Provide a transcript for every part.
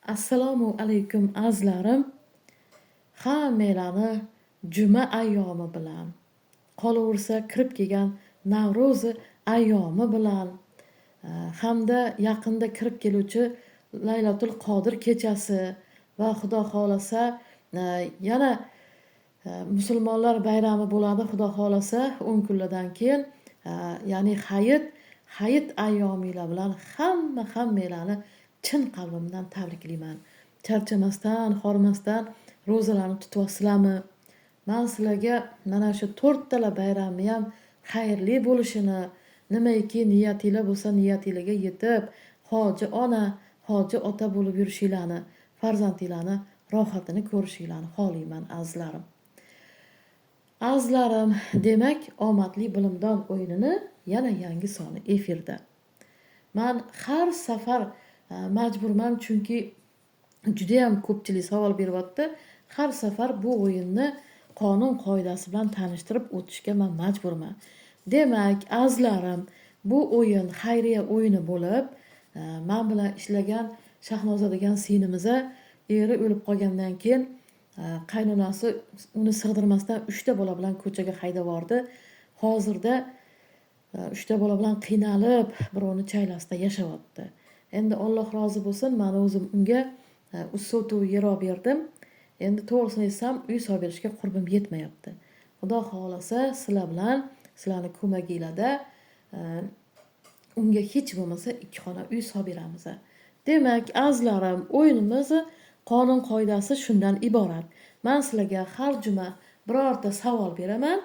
Assalomu alaykum azizlarim. Hammalarni juma ayyomi bilan, qolaversa kirib kelgan Navro'z ayyomi bilan hamda yaqinda kirib keluvchi Laylatul Qodir kechasi va Xudo xolasa yana musulmonlar bayrami bo'ladi. Xudo xolasa 10 kunlardan keyin ya'ni hayit ayyominglar bilan hammalarni chin qalbimdan tabriklayman. Charchamasdan, hormasdan ro'zalarni tutyapsizlarmi? Men sizlarga mana shu 4 tala bayramni ham xayrli bo'lishini, nimaiki niyatinglar bo'lsa niyatinglarga yetib, hoji ona, hoji ota bo'lib yurishinglarni, farzandinglarni rohatini ko'rishinglarni xohlayman azizlarim. Azizlarim, demak, omadli bilimdon o'yinini yana yangi soni efirda. Men har safar majburman, chunki juda ham ko'pchilik savol beryapti. Har safar bu o'yinni qonun qoidasi bilan tanishtirib o'tishga men majburman. Demak, azizlarim, bu o'yin xayriya o'yini bo'lib, men bilan ishlagan Shahnoza degan singlimiz eri o'lib qolgandan keyin qaynonasi uni sig'dirmasdan 3 ta bola bilan ko'chaga haydab yubordi. Hozirda 3 ta bola bilan qiynalib, birovni chaylasida yashayapti. Endi Alloh rozi bo'lsin, men o'zim unga ustotuv yer olib berdim. Endi to'g'risini aytsam, uy solib berishga qurbim yetmayapti. Xudo xolasa sizlar bilan, sizlarning ko'magingizda unga hech bo'lmasa 2 xona uy solib beramiz. Demak, azizlarim, o'yinimiz qonun qoidasi shundan iborat. Men sizlarga har juma birorta savol beraman.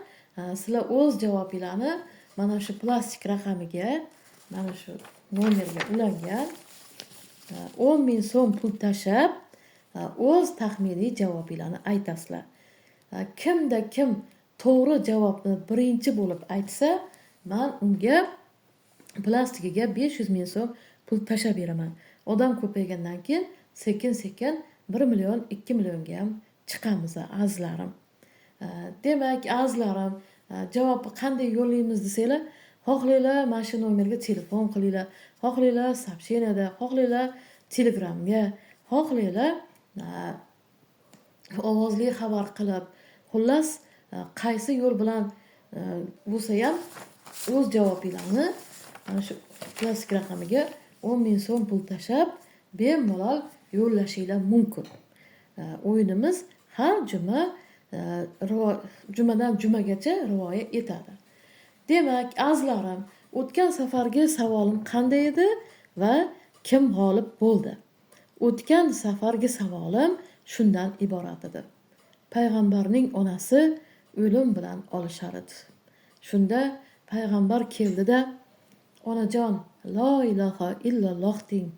Sizlar o'z javobinglarni mana shu plastik raqamiga, mana shu nomerga ulangan 10,000 so'm pul tashab, o'z taxminiy javobinglarni aytasizlar. Kimda kim to'g'ri javobni birinchi bo'lib aytsa, men unga plastikiga 500,000 so'm pul tashab beraman. Odam ko'paygandan keyin sekin-sekin 1 million, 2 millionga ham chiqamiz azizlarim. Demak, azizlarim, javobni qanday yo'llaymiz desanglar, xohlanglar mana shu nomerga telefon qilinglar, xohlanglar сообщениеda, xohlanglar Telegramga, xohlanglar ovozli xabar qilib, xullas qaysi yo'l bilan bo'lsa ham o'z javobinglarni mana shu plastik raqamiga 10,000 so'm pul tashab bemalol yo'llashinglar mumkin. O'yinimiz har juma jumadan jumagacha rivoya etadi. Demak, azizlarim, o'tgan safargi savolim qanday edi va kim g'olib bo'ldi? O'tgan safargi savolim shundan iborat edi. Payg'ambarning onasi o'lim bilan olishar edi. Shunda payg'ambar keldida, onajon, la ilaha illalloh deng,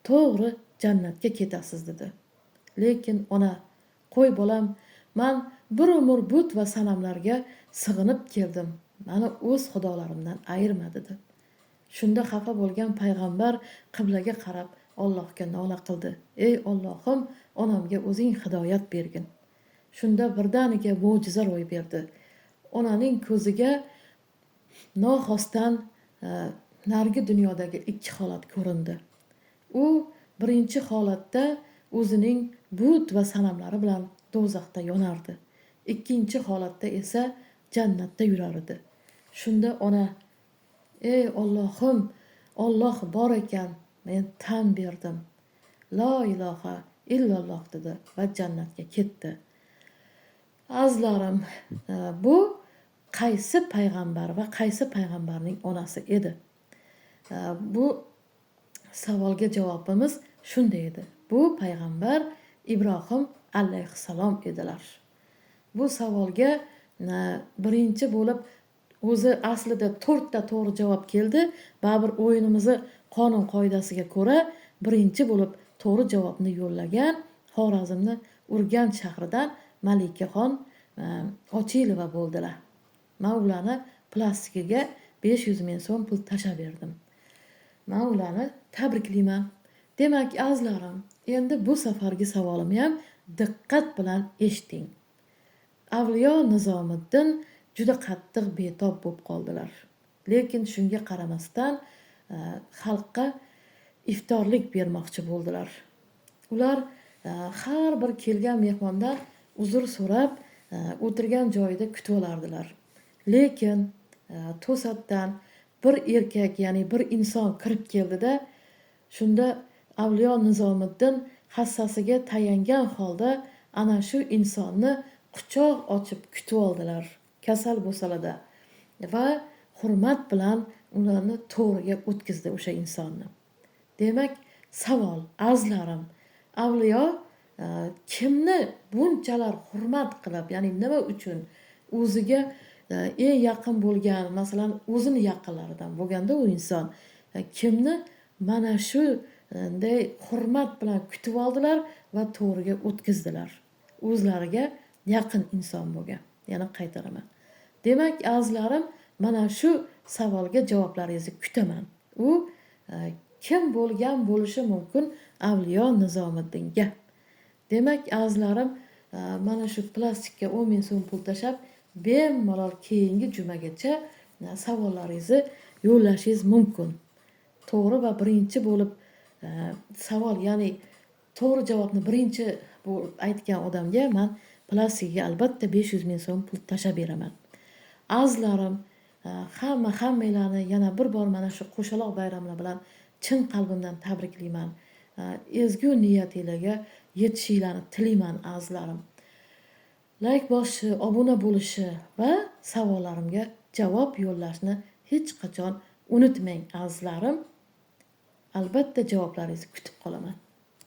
to'g'ri jannatga ketasiz dedi. Lekin ona, qo'y bolam, men bir umr but va sanamlarga sig'inib keldim. Meni o'z xudolarimdan ayirma dedi. Shunda xafa bo'lgan payg'ambar qiblaga qarab Allohga nola qildi. Ey Allohim, onamga o'zing hidoyat bergin. Shunda birdaniga mo'jiza ro'y berdi. Onaning ko'ziga noxosdan nargi dunyodagi 2 holat ko'rindi. U birinchi holatda o'zining but va sanamlari bilan do'zaxda yonardi. Ikkinchi holatda esa jannatda yurar edi. Shunda ona, ey Allohim, Alloh bor ekan, men tan berdim. La ilaha illalloh dedi va jannatga ketdi. Azizlarim, bu qaysi payg'ambar va qaysi payg'ambarning onasi edi? Bu savolga javobimiz shunday edi. Bu payg'ambar Ibrohim alayhissalom edilar. Bu savolga birinchi bo'lib o'zi aslida 4 ta to'g'ri javob keldi. Baribir o'yinimizni qonun qoidasiga ko'ra birinchi bo'lib to'g'ri javobni yo'llagan Xorazmni Urganch shahridan Malikaxon Ochilova bo'ldilar. Men ularni plastikiga 500,000 so'm pul tashab berdim. Men ularni tabriklayman. Demak, azizlarim, endi bu safargi savolimni ham diqqat bilan eshiting. Avliyo Nizomiddin juda qattiq betob bo'lib qoldilar. Lekin shunga qaramasdan xalqqa iftorlik bermoqchi bo'ldilar. Ular har bir kelgan mehmondan uzr so'rab o'tirgan joyida kutib olardilar. Lekin to'satdan bir erkak, ya'ni bir inson kirib keldida, shunda Avliyo Nizomiddin hassasiga tayangan holda ana shu insonni quchoq ochib kutib oldilar, kasal bo'lsalarda, va hurmat bilan ularni to'g'riga o'tkazdi o'sha insonni. Demak, savol, azizlarim, avliyo kimni bunchalar hurmat qilib, ya'ni nima uchun o'ziga eng yaqin bo'lgan, masalan, o'zini yaqinlaridan bo'lganda u inson kimni mana shunday hurmat bilan kutib oldilar va to'g'riga o'tkazdilar, o'zlariga yaqin inson bo'lgan. Yana qaytaraman. Demak, azizlarim, mana shu savolga javoblaringizni kutaman. U kim bo'lgan bo'lishi mumkin? Avliyo Nizomiddinga. Demak, azizlarim, mana shu plastikka 10 ming so'm pul tashab, bemalol keyingi jumagacha savollaringizni yo'llashingiz mumkin. To'g'ri va birinchi bo'lib savol, ya'ni to'g'ri javobni birinchi aytgan odamga men plastikga albatta 500 ming so'm pul tashab beraman. Azizlarim, hammanglarni yana bir bor mana shu qo'shaloq bayramlar bilan chin qalbimdan tabriklayman. Ezgu niyatinglarga yetishinglarni tilayman azizlarim. Like bosishi, obuna bo'lishi va savollarimga javob yo'llashni hech qachon unutmang azizlarim. Albatta javoblaringizni kutib qolaman.